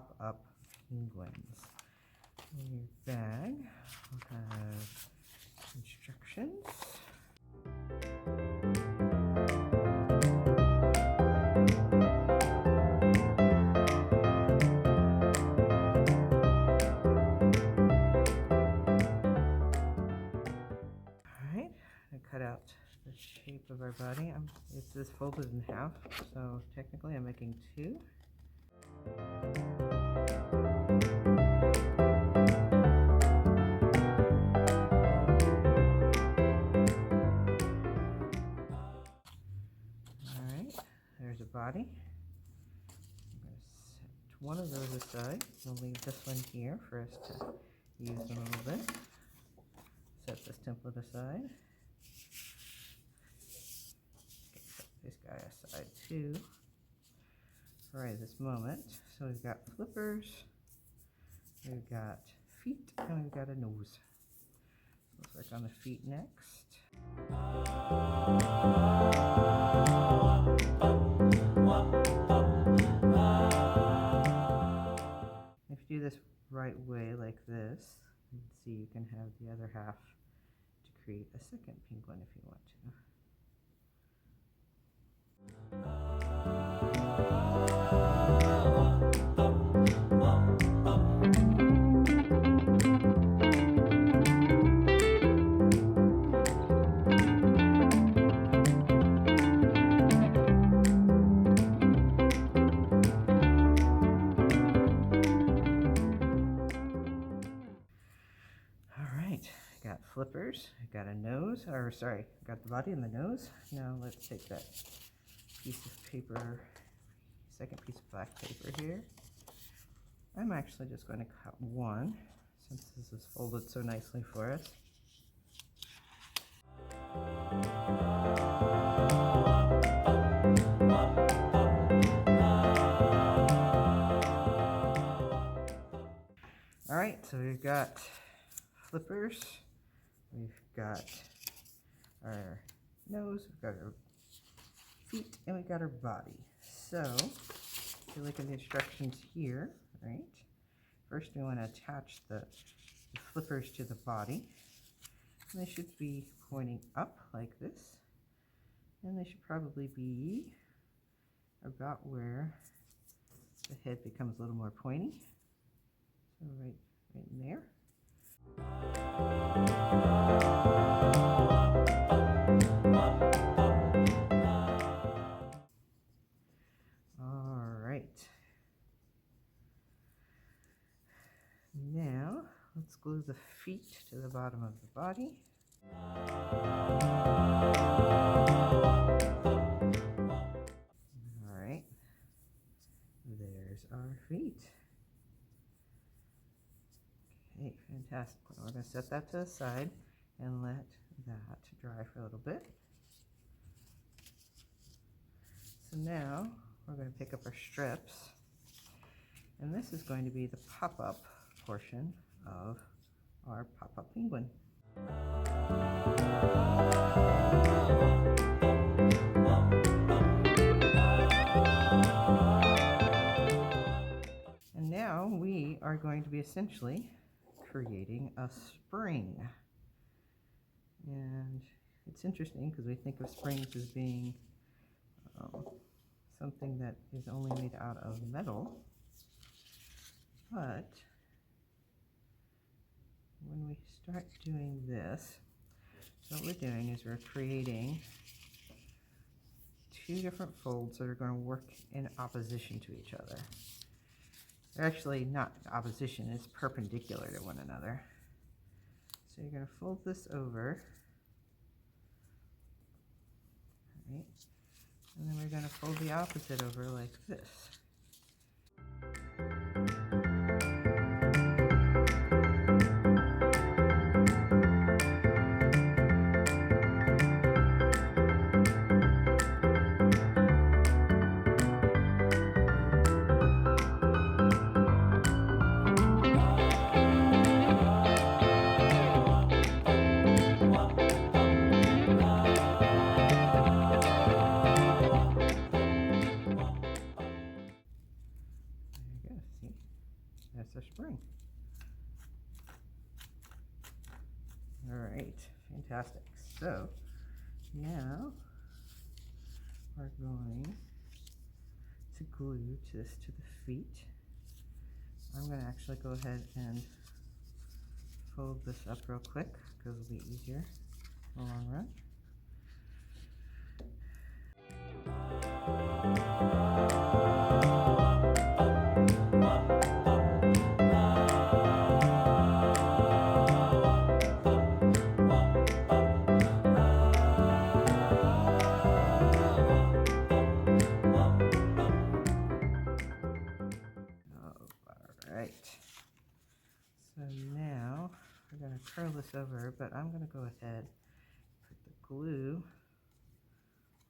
pop-up penguins. In your bag, we'll have instructions. Alright, I cut out the shape of our body. This is folded in half, so technically I'm making two. Alright, there's a body. I'm going to set one of those aside. I'll leave this one here for us to use a little bit. Set this template aside. Set this guy aside too for right this moment. So we've got flippers, we've got feet, and we've got a nose. So let's work on the feet next. If you do this right way like this, you can see you can have the other half to create a second penguin if you want to. Got flippers, I got a nose, or sorry, got the body and the nose. Now let's take that piece of paper, second piece of black paper here. I'm actually just going to cut one since this is folded so nicely for us. Alright, so we've got flippers. We've got our nose, we've got our feet, and we've got our body. So, if you look at the instructions here, right? First we want to attach the flippers to the body. And they should be pointing up like this. And they should probably be about where the head becomes a little more pointy. So right in there. All right. Now let's glue the feet to the bottom of the body. All right. There's our feet. Okay, fantastic. We're going to set that to the side and let that dry for a little bit. So now we're going to pick up our strips, and this is going to be the pop-up portion of our pop-up penguin. And now we are going to be essentially creating a spring. And it's interesting because we think of springs as being something that is only made out of metal, but when we start doing this, so what we're doing is we're creating two different folds that are going to work in opposition to each other. They're actually not opposition, it's perpendicular to one another. So you're going to fold this over, right? And then we're going to fold the opposite over like this. that's our spring. All right, fantastic. So now we're going to glue this to the feet. I'm going to actually go ahead and fold this up real quick because it'll be easier in the long run. Alright, so now we're going to curl this over, but I'm going to go ahead and put the glue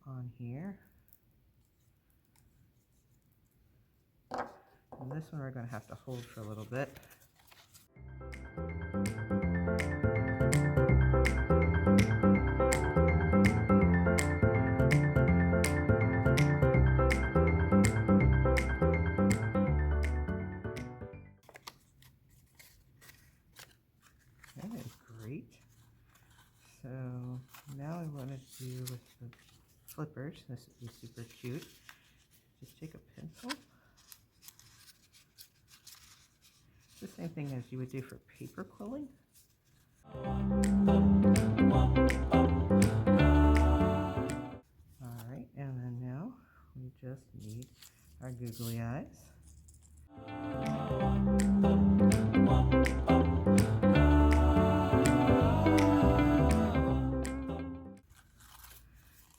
on here. And this one we're going to have to hold for a little bit. Okay, great. So now I want to do with the flippers, this would be super cute. Just take a pencil. The same thing as you would do for paper quilling. Alright, and then now we just need our googly eyes.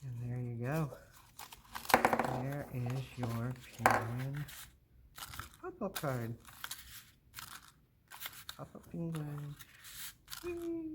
And there you go. There is your penguin pop-up card. Pop-up penguin. Whee!